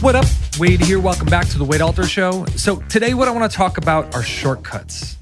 What up? Wade here. Welcome back to the Wade Alter Show. So today what I want to talk about are shortcuts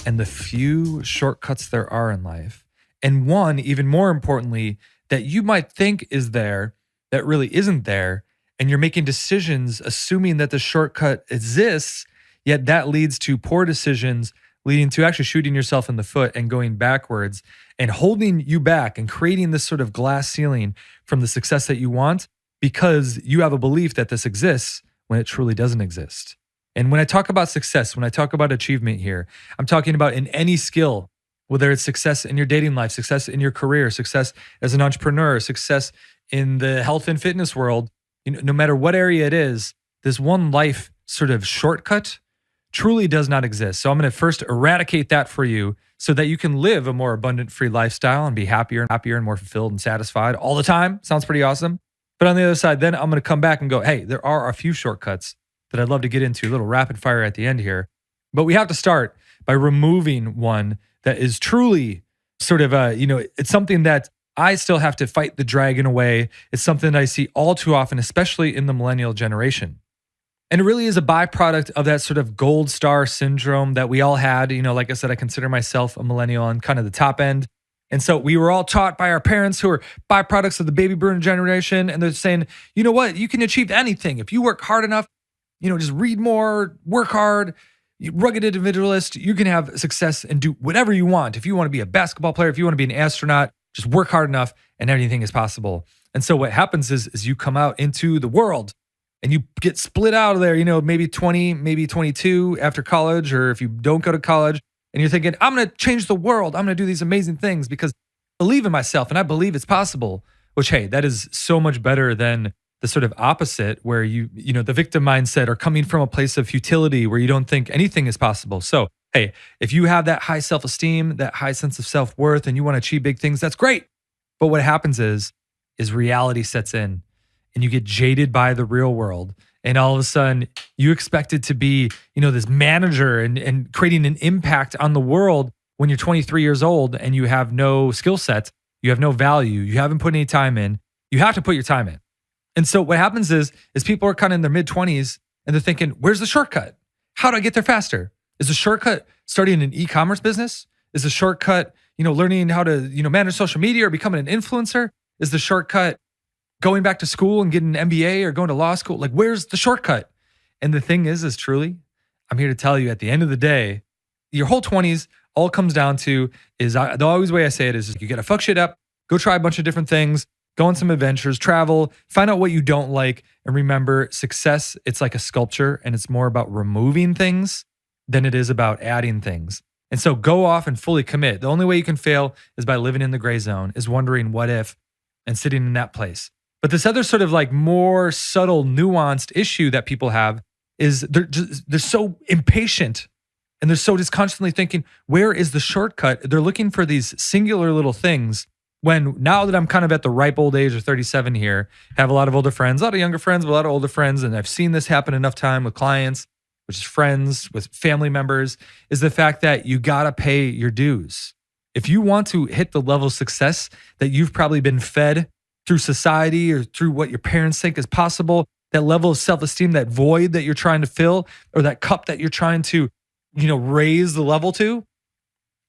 and the few shortcuts there are in life. And one, even more importantly, that you might think is there that really isn't there. And you're making decisions assuming that the shortcut exists, yet that leads to poor decisions, leading to actually shooting yourself in the foot and going backwards and holding you back and creating this sort of glass ceiling from the success that you want, because you have a belief that this exists when it truly doesn't exist. And when I talk about success, when I talk about achievement here, I'm talking about in any skill, whether it's success in your dating life, success in your career, success as an entrepreneur, success in the health and fitness world, no matter what area it is, this one life sort of shortcut truly does not exist. So I'm going to first eradicate that for you so that you can live a more abundant, free lifestyle and be happier and more fulfilled and satisfied all the time. Sounds pretty awesome. But on the other side, then I'm going to come back and go, hey, there are a few shortcuts that I'd love to get into, a little rapid fire at the end here. But we have to start by removing one that is truly sort of, it's something that I still have to fight the dragon away. It's something that I see all too often, especially in the millennial generation. And it really is a byproduct of that sort of gold star syndrome that we all had. Like I said, I consider myself a millennial on kind of the top end. And so we were all taught by our parents who are byproducts of the baby boomer generation. And they're saying, you know what, you can achieve anything. If you work hard enough, just read more, work hard, rugged individualist, you can have success and do whatever you want. If you want to be a basketball player, if you want to be an astronaut, just work hard enough and anything is possible. And so what happens is you come out into the world and you get split out of there, maybe 20, maybe 22 after college, or if you don't go to college, and you're thinking, I'm going to change the world. I'm going to do these amazing things because I believe in myself and I believe it's possible. Which, hey, that is so much better than the sort of opposite where the victim mindset or coming from a place of futility where you don't think anything is possible. So, hey, if you have that high self-esteem, that high sense of self-worth, and you want to achieve big things, that's great. But what happens is reality sets in and you get jaded by the real world. And all of a sudden, you expect it to be, this manager and creating an impact on the world when you're 23 years old and you have no skill set, you have no value, you haven't put any time in. You have to put your time in. And so what happens is people are kind of in their mid-20s and they're thinking, where's the shortcut? How do I get there faster? Is the shortcut starting an e-commerce business? Is the shortcut, learning how to, manage social media or becoming an influencer? Is the shortcut going back to school and getting an MBA or going to law school? Like, where's the shortcut? And the thing is truly, I'm here to tell you at the end of the day, your whole 20s all comes down to the always way I say it is you got to fuck shit up, go try a bunch of different things, go on some adventures, travel, find out what you don't like. And remember, success, it's like a sculpture and it's more about removing things than it is about adding things. And so go off and fully commit. The only way you can fail is by living in the gray zone, is wondering what if and sitting in that place. But this other sort of like more subtle, nuanced issue that people have is they're so impatient and they're so just constantly thinking, where is the shortcut? They're looking for these singular little things when now that I'm kind of at the ripe old age of 37 here, have a lot of older friends, a lot of younger friends, but a lot of older friends, and I've seen this happen enough time with clients, which is friends, with family members, is the fact that you gotta pay your dues. If you want to hit the level of success that you've probably been fed through society or through what your parents think is possible, that level of self-esteem, that void that you're trying to fill, or that cup that you're trying to, raise the level to,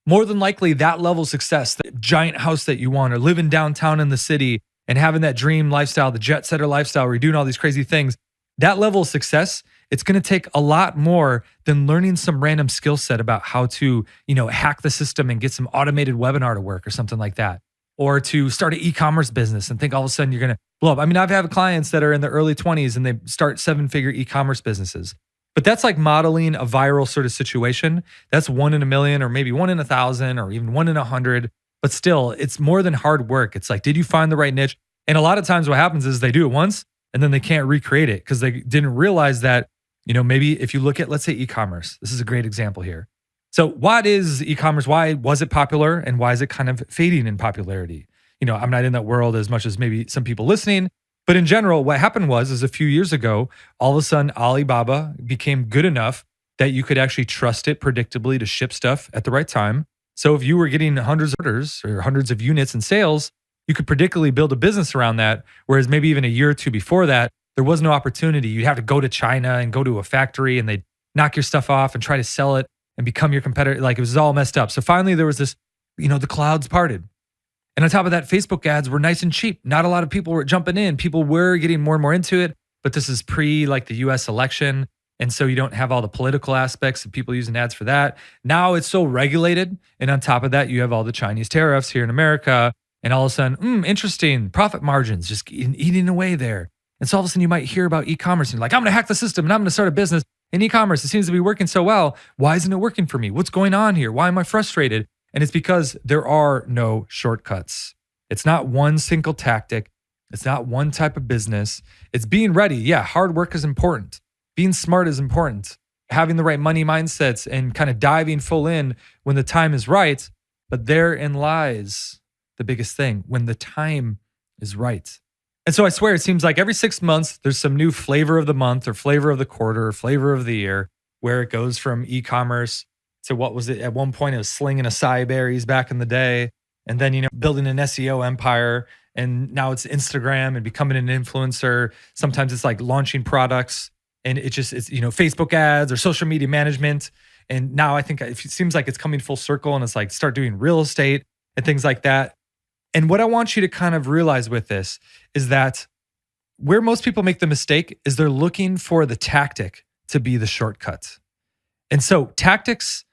more than likely that level of success, that giant house that you want, or living downtown in the city and having that dream lifestyle, the jet setter lifestyle where you're doing all these crazy things, that level of success, it's going to take a lot more than learning some random skill set about how to, hack the system and get some automated webinar to work or something like that. Or to start an e-commerce business and think all of a sudden you're going to blow up. I mean, I've had clients that are in their early 20s and they start 7-figure e-commerce businesses. But that's like modeling a viral sort of situation. That's 1 in a million or maybe 1 in 1,000 or even 1 in 100. But still, it's more than hard work. It's like, did you find the right niche? And a lot of times what happens is they do it once and then they can't recreate it because they didn't realize that, maybe if you look at, let's say, e-commerce, this is a great example here. So what is e-commerce? Why was it popular? And why is it kind of fading in popularity? I'm not in that world as much as maybe some people listening, but in general, what happened was a few years ago, all of a sudden Alibaba became good enough that you could actually trust it predictably to ship stuff at the right time. So if you were getting hundreds of orders or hundreds of units in sales, you could predictably build a business around that. Whereas maybe even a year or two before that, There was no opportunity. You'd have to go to China and go to a factory and they'd knock your stuff off and try to sell it and become your competitor. Like it was all messed up. So finally there was this, the clouds parted. And on top of that, Facebook ads were nice and cheap. Not a lot of people were jumping in. People were getting more and more into it, but this is pre like the US election. And so you don't have all the political aspects of people using ads for that. Now it's so regulated. And on top of that, you have all the Chinese tariffs here in America. And all of a sudden, interesting, profit margins just eating away there. And so all of a sudden you might hear about e-commerce and you're like, I'm going to hack the system and I'm going to start a business in e-commerce. It seems to be working so well. Why isn't it working for me? What's going on here? Why am I frustrated? And it's because there are no shortcuts. It's not one single tactic. It's not one type of business. It's being ready. Yeah, hard work is important. Being smart is important. Having the right money mindsets and kind of diving full in when the time is right. But therein lies the biggest thing, when the time is right. And so I swear, it seems like every 6 months, there's some new flavor of the month or flavor of the quarter or flavor of the year where it goes from e-commerce to what was it? At one point, it was slinging acai berries back in the day. And then, building an SEO empire. And now it's Instagram and becoming an influencer. Sometimes it's like launching products and it's Facebook ads or social media management. And now I think it seems like it's coming full circle and it's like start doing real estate and things like that. And what I want you to kind of realize with this is that where most people make the mistake is they're looking for the tactic to be the shortcut. And so tactics,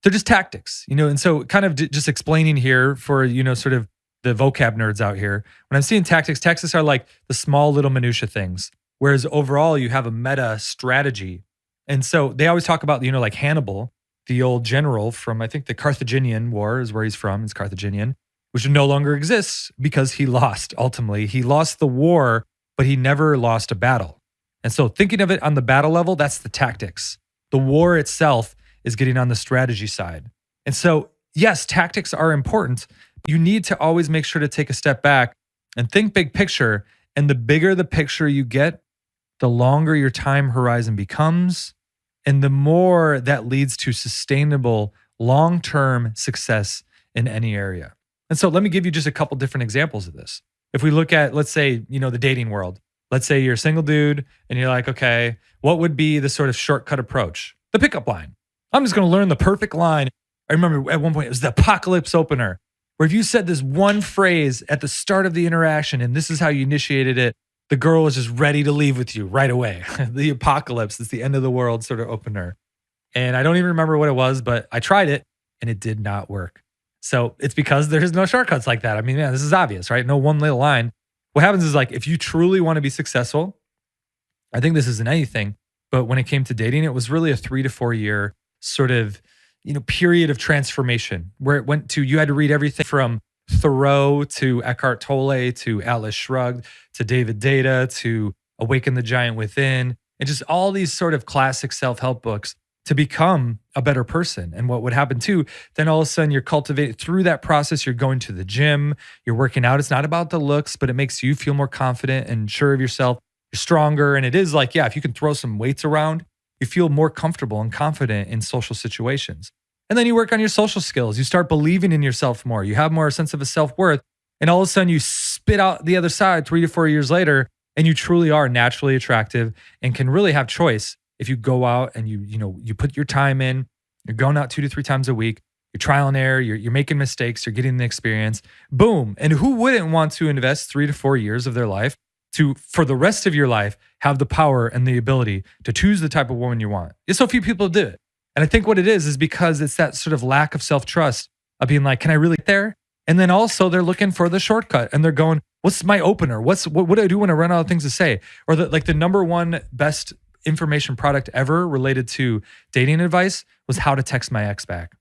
they're just tactics, and so kind of just explaining here for, sort of the vocab nerds out here. When I'm seeing tactics are like the small little minutia things, whereas overall you have a meta strategy. And so they always talk about, like Hannibal, the old general from, I think the Carthaginian War is where he's from, it's Carthaginian, which no longer exists because he lost. Ultimately, he lost the war, but he never lost a battle. And so thinking of it on the battle level, that's the tactics. The war itself is getting on the strategy side. And so, yes, tactics are important. You need to always make sure to take a step back and think big picture. And the bigger the picture you get, the longer your time horizon becomes, and the more that leads to sustainable long-term success in any area. And so let me give you just a couple different examples of this. If we look at, let's say, the dating world, let's say you're a single dude and you're like, okay, what would be the sort of shortcut approach? The pickup line. I'm just going to learn the perfect line. I remember at one point, it was the apocalypse opener, where if you said this one phrase at the start of the interaction, and this is how you initiated it, the girl was just ready to leave with you right away. The apocalypse, it's the end of the world sort of opener. And I don't even remember what it was, but I tried it and it did not work. So it's because there's no shortcuts like that. I mean, man, this is obvious, right? No one little line. What happens is like, if you truly want to be successful, I think this isn't anything, but when it came to dating, it was really a 3 to 4 year sort of, period of transformation where it went to, you had to read everything from Thoreau to Eckhart Tolle to Atlas Shrugged to David Data to Awaken the Giant Within, and just all these sort of classic self-help books to become a better person. And what would happen too, then all of a sudden you're cultivating through that process, you're going to the gym, you're working out. It's not about the looks, but it makes you feel more confident and sure of yourself. You're stronger. And it is like, yeah, if you can throw some weights around, you feel more comfortable and confident in social situations. And then you work on your social skills. You start believing in yourself more. You have more sense of a self-worth. And all of a sudden you spit out the other side 3 to 4 years later, and you truly are naturally attractive and can really have choice. If you go out and you put your time in, you're going out 2 to 3 times a week, you're trial and error, you're making mistakes, you're getting the experience, boom. And who wouldn't want to invest 3 to 4 years of their life to, for the rest of your life, have the power and the ability to choose the type of woman you want? Just so few people do it. And I think what it is because it's that sort of lack of self-trust of being like, can I really get there? And then also they're looking for the shortcut and they're going, what's my opener? What do I do when I run out of things to say? Or the number one best information product ever related to dating advice was how to text my ex back.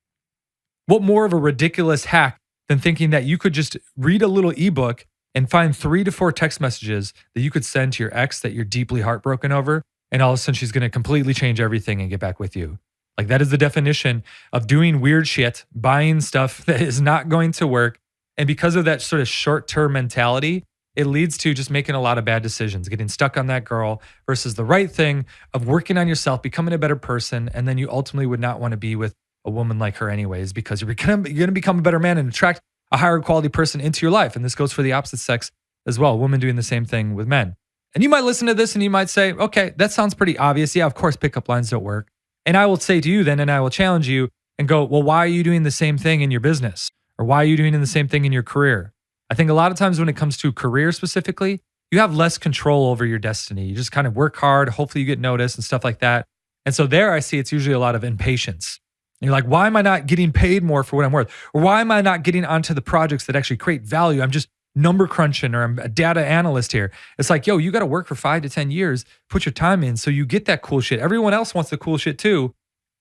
What more of a ridiculous hack than thinking that you could just read a little ebook and find 3 to 4 text messages that you could send to your ex that you're deeply heartbroken over, and all of a sudden she's going to completely change everything and get back with you. Like that is the definition of doing weird shit, buying stuff that is not going to work. And because of that sort of short-term mentality, it leads to just making a lot of bad decisions, getting stuck on that girl versus the right thing of working on yourself, becoming a better person. And then you ultimately would not want to be with a woman like her anyways, because you're going to become a better man and attract a higher quality person into your life. And this goes for the opposite sex as well. Women doing the same thing with men. And you might listen to this and you might say, okay, that sounds pretty obvious. Yeah, of course, pickup lines don't work. And I will say to you then, and I will challenge you and go, well, why are you doing the same thing in your business? Or why are you doing the same thing in your career? I think a lot of times when it comes to career specifically, you have less control over your destiny. You just kind of work hard. Hopefully you get noticed and stuff like that. And so there I see it's usually a lot of impatience. And you're like, why am I not getting paid more for what I'm worth? Or why am I not getting onto the projects that actually create value? I'm just number crunching or I'm a data analyst here. It's like, yo, you got to work for 5 to 10 years, put your time in so you get that cool shit. Everyone else wants the cool shit too.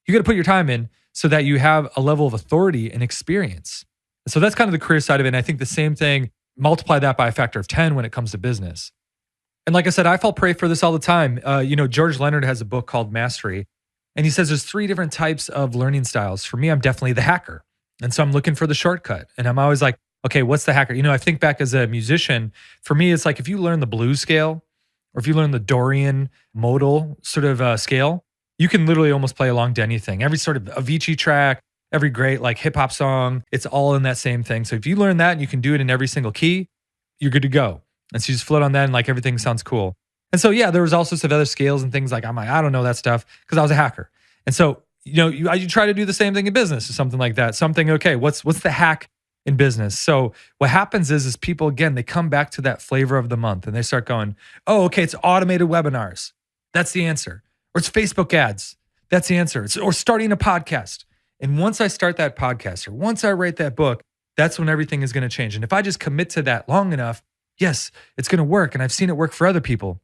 You got to put your time in so that you have a level of authority and experience. So that's kind of the career side of it. And I think the same thing, multiply that by a factor of 10 when it comes to business. And like I said, I fall prey for this all the time. George Leonard has a book called Mastery. And he says there's 3 different types of learning styles. For me, I'm definitely the hacker. And so I'm looking for the shortcut. And I'm always like, okay, what's the hacker? I think back as a musician, for me, it's like if you learn the blues scale or if you learn the Dorian modal sort of scale, you can literally almost play along to anything. Every sort of Avicii track, every great like hip hop song, it's all in that same thing. So if you learn that and you can do it in every single key, you're good to go. And so you just float on that and like everything sounds cool. And so, yeah, there was also some other scales and things like, I don't know that stuff because I was a hacker. And so, you try to do the same thing in business or something like that. Something, okay, what's the hack in business? So what happens is people, again, they come back to that flavor of the month and they start going, oh, okay, it's automated webinars. That's the answer. Or it's Facebook ads. That's the answer. Or starting a podcast. And once I start that podcast or once I write that book, that's when everything is going to change. And if I just commit to that long enough, yes, it's going to work. And I've seen it work for other people.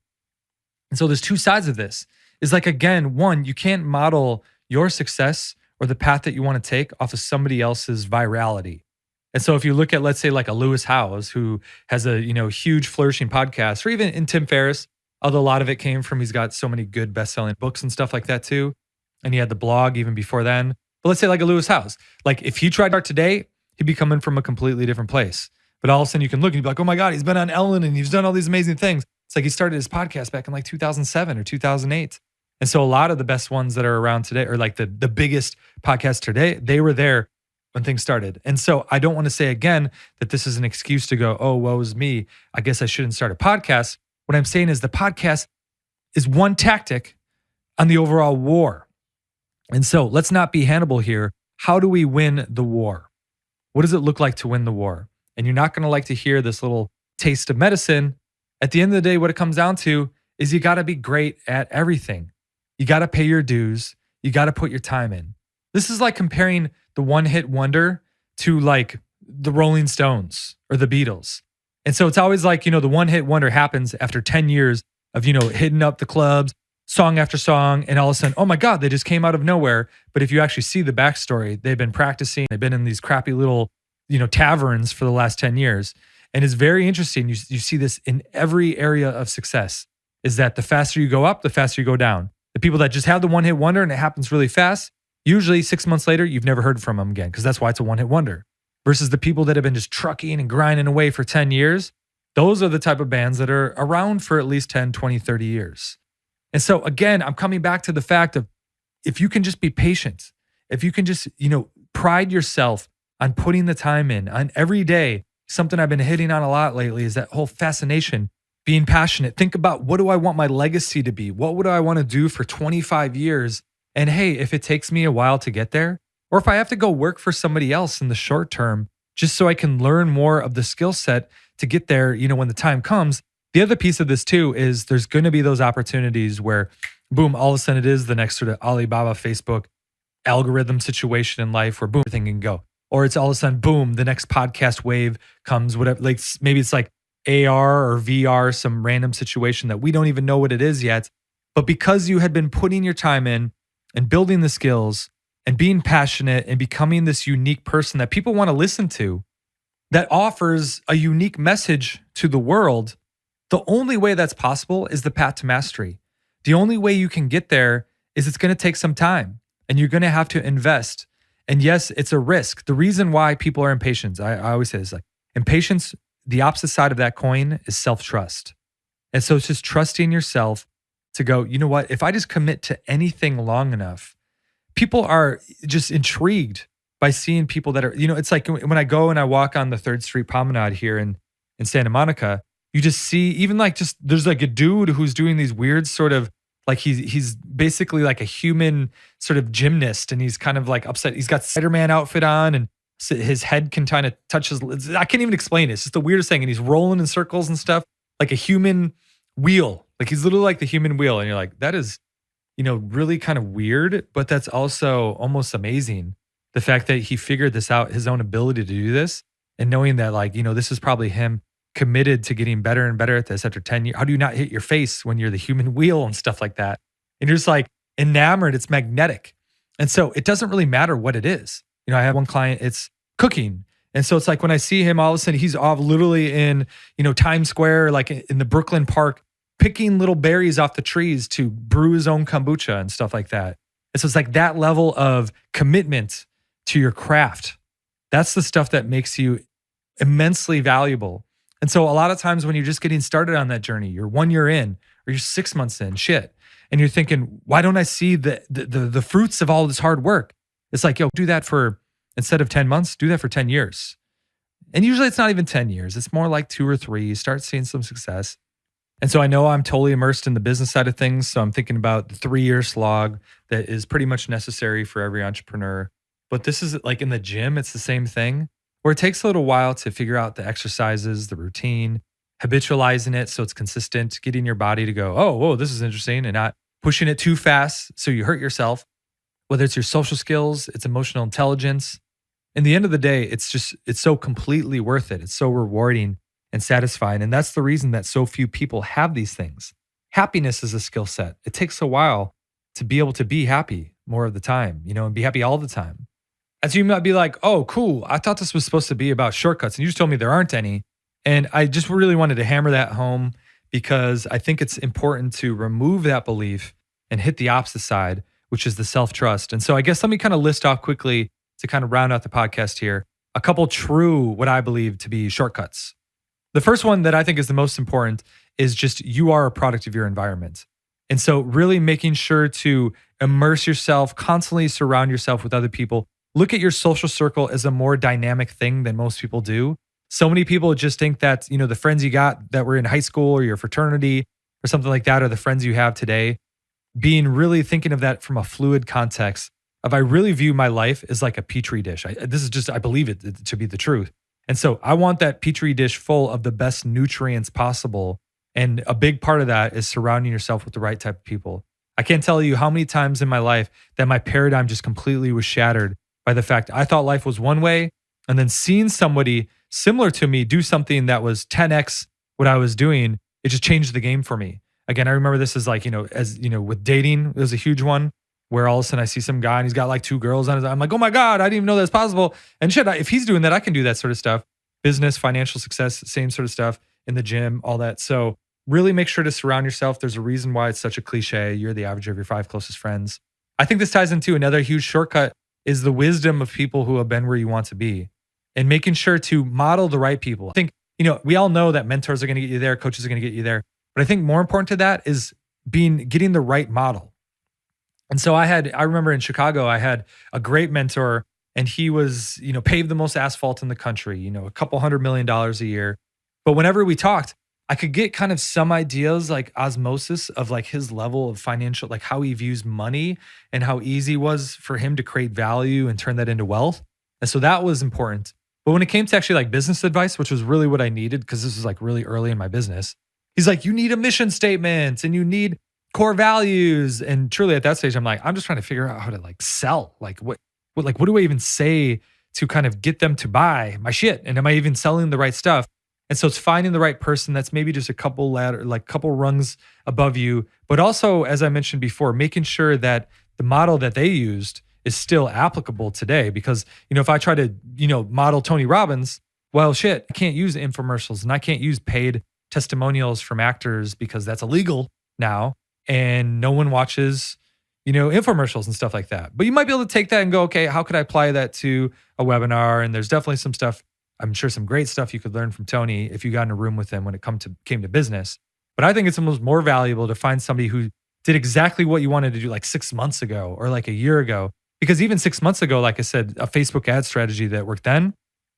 And so there's 2 sides of this. Is like, again, one, you can't model your success or the path that you want to take off of somebody else's virality. And so if you look at, let's say like a Lewis Howes, who has a, huge flourishing podcast, or even in Tim Ferriss, although a lot of it came from, he's got so many good best-selling books and stuff like that too. And he had the blog even before then. But let's say like a Lewis Howes, like if he tried to start today, he'd be coming from a completely different place. But all of a sudden you can look and you'd be like, oh my God, he's been on Ellen and he's done all these amazing things. It's like he started his podcast back in like 2007 or 2008. And so a lot of the best ones that are around today, or like the biggest podcasts today, they were there when things started. And so I don't want to say again that this is an excuse to go, oh, woe is me, I guess I shouldn't start a podcast. What I'm saying is the podcast is one tactic on the overall war. And so let's not be Hannibal here. How do we win the war? What does it look like to win the war? And you're not going to like to hear this little taste of medicine. At the end of the day, what it comes down to is you got to be great at everything. You got to pay your dues. You got to put your time in. This is like comparing the one-hit wonder to like the Rolling Stones or the Beatles. And so it's always like, the one-hit wonder happens after 10 years of, hitting up the clubs, song after song, and all of a sudden, oh my God, they just came out of nowhere. But if you actually see the backstory, they've been practicing, they've been in these crappy little, taverns for the last 10 years. And it's very interesting. You see this in every area of success, is that the faster you go up, the faster you go down. The people that just have the one-hit wonder and it happens really fast, usually 6 months later, you've never heard from them again because that's why it's a one-hit wonder. Versus the people that have been just trucking and grinding away for 10 years, those are the type of bands that are around for at least 10, 20, 30 years. And so again, I'm coming back to the fact of if you can just be patient, if you can just, pride yourself on putting the time in on every day. Something I've been hitting on a lot lately is that whole fascination, being passionate. Think about, what do I want my legacy to be? What would I want to do for 25 years? And hey, if it takes me a while to get there, or if I have to go work for somebody else in the short term, just so I can learn more of the skill set to get there, when the time comes. The other piece of this too is there's going to be those opportunities where, boom, all of a sudden it is the next sort of Alibaba, Facebook algorithm situation in life where boom, everything can go. Or it's all of a sudden, boom, the next podcast wave comes, whatever. Like maybe it's like AR or VR, some random situation that we don't even know what it is yet. But because you had been putting your time in and building the skills and being passionate and becoming this unique person that people want to listen to, that offers a unique message to the world, the only way that's possible is the path to mastery. The only way you can get there is it's going to take some time and you're going to have to invest. And yes, it's a risk. The reason why people are impatient, I always say this, like impatience, the opposite side of that coin is self-trust. And so it's just trusting yourself to go, you know what, if I just commit to anything long enough, people are just intrigued by seeing people that are, it's like when I go and I walk on the 3rd Street Promenade here in Santa Monica, you just see even like just there's like a dude who's doing these weird sort of like he's basically like a human sort of gymnast and he's kind of like upset. He's got Spider-Man outfit on and his head can kind of touch his. I can't even explain it. It's just the weirdest thing. And he's rolling in circles and stuff like a human wheel. Like he's literally like the human wheel. And you're like, that is, really kind of weird, but that's also almost amazing. The fact that he figured this out, his own ability to do this, and knowing that, like, this is probably him committed to getting better and better at this after 10 years. How do you not hit your face when you're the human wheel and stuff like that? And you're just like enamored, it's magnetic. And so it doesn't really matter what it is. I have one client, it's cooking. And so it's like when I see him, all of a sudden he's off literally in, Times Square, like in the Brooklyn Park, picking little berries off the trees to brew his own kombucha and stuff like that. And so it's like that level of commitment to your craft. That's the stuff that makes you immensely valuable. And so a lot of times when you're just getting started on that journey, you're 1 year in or you're 6 months in, and you're thinking, why don't I see the fruits of all this hard work? It's like, yo, do that for, instead of 10 months, do that for 10 years. And usually it's not even 10 years. It's more like 2 or 3. You start seeing some success. And so I know I'm totally immersed in the business side of things. So I'm thinking about the 3-year slog that is pretty much necessary for every entrepreneur. But this is like in the gym, it's the same thing where it takes a little while to figure out the exercises, the routine, habitualizing it so it's consistent, getting your body to go, oh, whoa, this is interesting, and not pushing it too fast so you hurt yourself. Whether it's your social skills, it's emotional intelligence. In the end of the day, it's so completely worth it. It's so rewarding and satisfying. And that's the reason that so few people have these things. Happiness is a skill set. It takes a while to be able to be happy more of the time, and be happy all the time. And so you might be like, oh, cool. I thought this was supposed to be about shortcuts. And you just told me there aren't any. And I just really wanted to hammer that home because I think it's important to remove that belief and hit the opposite side, which is the self-trust. And so I guess let me kind of list off quickly to kind of round out the podcast here, a couple true, what I believe to be shortcuts. The first one that I think is the most important is just you are a product of your environment. And so really making sure to immerse yourself, constantly surround yourself with other people. Look at your social circle as a more dynamic thing than most people do. So many people just think that, the friends you got that were in high school or your fraternity or something like that are the friends you have today. Being really thinking of that from a fluid context of I really view my life as like a petri dish. I believe it to be the truth. And so I want that petri dish full of the best nutrients possible. And a big part of that is surrounding yourself with the right type of people. I can't tell you how many times in my life that my paradigm just completely was shattered by the fact I thought life was one way, and then seeing somebody similar to me do something that was 10x what I was doing, it just changed the game for me. Again, I remember this as like, with dating, it was a huge one where all of a sudden I see some guy and he's got like 2 girls on his, I'm like, oh my God, I didn't even know that's possible. And shit, if he's doing that, I can do that sort of stuff. Business, financial success, same sort of stuff in the gym, all that. So really make sure to surround yourself. There's a reason why it's such a cliche. You're the average of your 5 closest friends. I think this ties into another huge shortcut is the wisdom of people who have been where you want to be and making sure to model the right people. I think, we all know that mentors are going to get you there, coaches are going to get you there. But I think more important to that is getting the right model. And so I remember in Chicago, I had a great mentor and he was, paved the most asphalt in the country, a couple $100 million a year. But whenever we talked, I could get kind of some ideas like osmosis of like his level of financial, like how he views money and how easy it was for him to create value and turn that into wealth. And so that was important. But when it came to actually like business advice, which was really what I needed, because this was like really early in my business, he's like, you need a mission statement and you need core values. And truly at that stage, I'm like, I'm just trying to figure out how to like sell. Like what do I even say to kind of get them to buy my shit? And am I even selling the right stuff? And so it's finding the right person that's maybe just a couple rungs above you. But also, as I mentioned before, making sure that the model that they used is still applicable today. Because, if I try to, model Tony Robbins, well, shit, I can't use infomercials and I can't use paid testimonials from actors because that's illegal now. And no one watches, infomercials and stuff like that. But you might be able to take that and go, okay, how could I apply that to a webinar? And there's definitely some stuff, I'm sure some great stuff you could learn from Tony if you got in a room with him when it came to business. But I think it's almost more valuable to find somebody who did exactly what you wanted to do like 6 months ago or like a year ago. Because even 6 months ago, like I said, a Facebook ad strategy that worked then,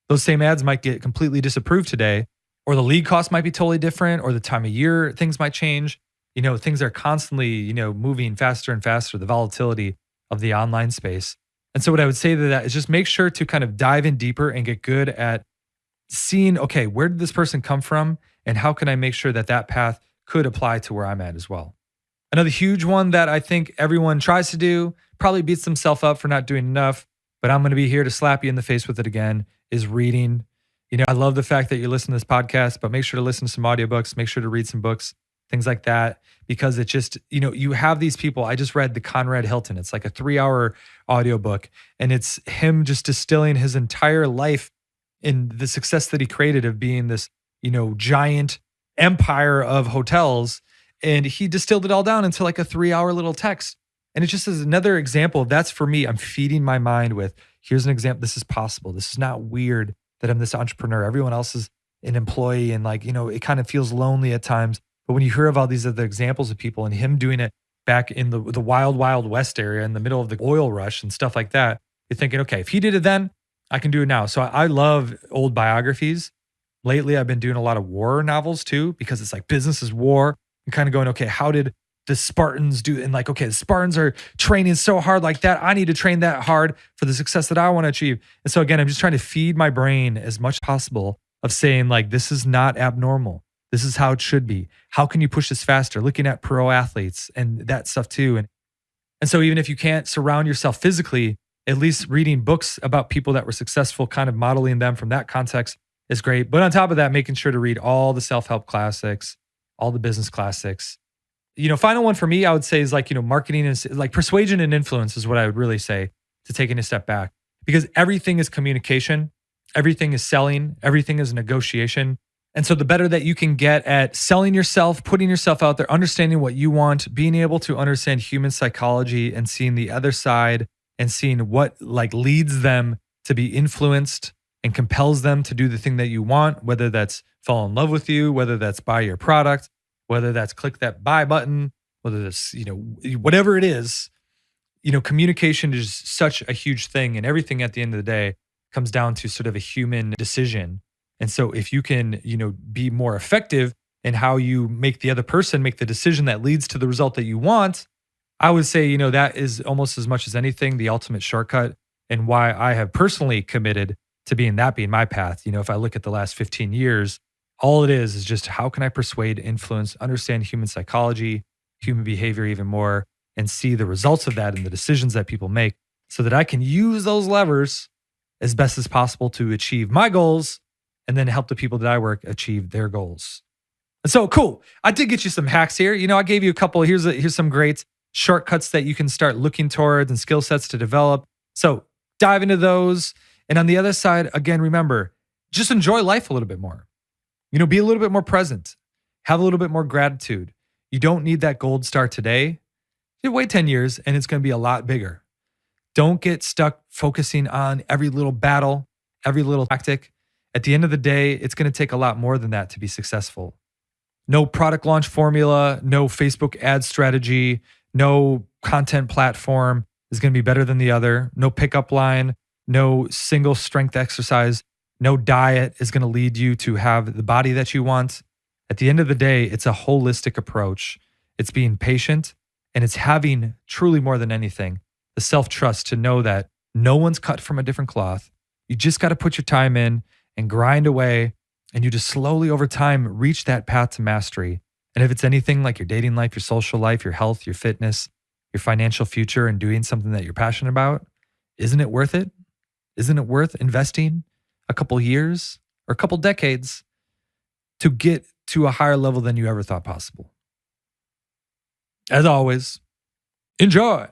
those same ads might get completely disapproved today. or the lead cost might be totally different, or the time of year things might change. Things are constantly, moving faster and faster, the volatility of the online space. And so what I would say to that is just make sure to kind of dive in deeper and get good at seeing, okay, where did this person come from? And how can I make sure that that path could apply to where I'm at as well? Another huge one that I think everyone tries to do, probably beats themselves up for not doing enough, but I'm going to be here to slap you in the face with it again, is reading. I love the fact that you listen to this podcast, but make sure to listen to some audiobooks, make sure to read some books, things like that, because it just, you have these people. I just read the Conrad Hilton. It's like a 3-hour audiobook, and it's him just distilling his entire life in the success that he created of being this, giant empire of hotels. And he distilled it all down into like a 3-hour little text. And it just is another example of that's for me. I'm feeding my mind with, here's an example. This is possible. This is not weird that I'm this entrepreneur. Everyone else is an employee, and it kind of feels lonely at times. But when you hear of all these other examples of people and him doing it back in the wild, wild west area in the middle of the oil rush and stuff like that, you're thinking, okay, if he did it then, I can do it now. So I love old biographies. Lately, I've been doing a lot of war novels too, because it's like business is war. And kind of going, okay, how did the Spartans do? And like, okay, the Spartans are training so hard like that. I need to train that hard for the success that I want to achieve. And so again, I'm just trying to feed my brain as much as possible of saying like, this is not abnormal. This is how it should be. How can you push this faster? Looking at pro athletes and that stuff too. And so even if you can't surround yourself physically, at least reading books about people that were successful, kind of modeling them from that context is great. But on top of that, making sure to read all the self-help classics, all the business classics. Final one for me, I would say is like, marketing is like persuasion and influence is what I would really say to taking a step back, because everything is communication, everything is selling, everything is negotiation. And so the better that you can get at selling yourself, putting yourself out there, understanding what you want, being able to understand human psychology and seeing the other side and seeing what like leads them to be influenced and compels them to do the thing that you want, whether that's fall in love with you, whether that's buy your product, whether that's click that buy button, whether that's, whatever it is, communication is such a huge thing, and everything at the end of the day comes down to sort of a human decision. And so if you can, be more effective in how you make the other person make the decision that leads to the result that you want, I would say, that is almost as much as anything the ultimate shortcut, and why I have personally committed to being my path. If I look at the last 15 years, all it is just how can I persuade, influence, understand human psychology, human behavior even more, and see the results of that in the decisions that people make so that I can use those levers as best as possible to achieve my goals and then help the people that I work achieve their goals. And so cool. I did get you some hacks here. I gave you a couple. Here's some great shortcuts that you can start looking towards and skill sets to develop. So dive into those. And on the other side, again, remember, just enjoy life a little bit more. Be a little bit more present. Have a little bit more gratitude. You don't need that gold star today. You wait 10 years and it's going to be a lot bigger. Don't get stuck focusing on every little battle, every little tactic. At the end of the day, it's going to take a lot more than that to be successful. No product launch formula, no Facebook ad strategy, no content platform is going to be better than the other. No pickup line, no single strength exercise, no diet is going to lead you to have the body that you want. At the end of the day, it's a holistic approach. It's being patient, and it's having truly more than anything, the self-trust to know that no one's cut from a different cloth. You just got to put your time in and grind away, and you just slowly over time reach that path to mastery. And if it's anything like your dating life, your social life, your health, your fitness, your financial future, and doing something that you're passionate about, isn't it worth it? Isn't it worth investing a couple years or a couple decades to get to a higher level than you ever thought possible? As always, enjoy.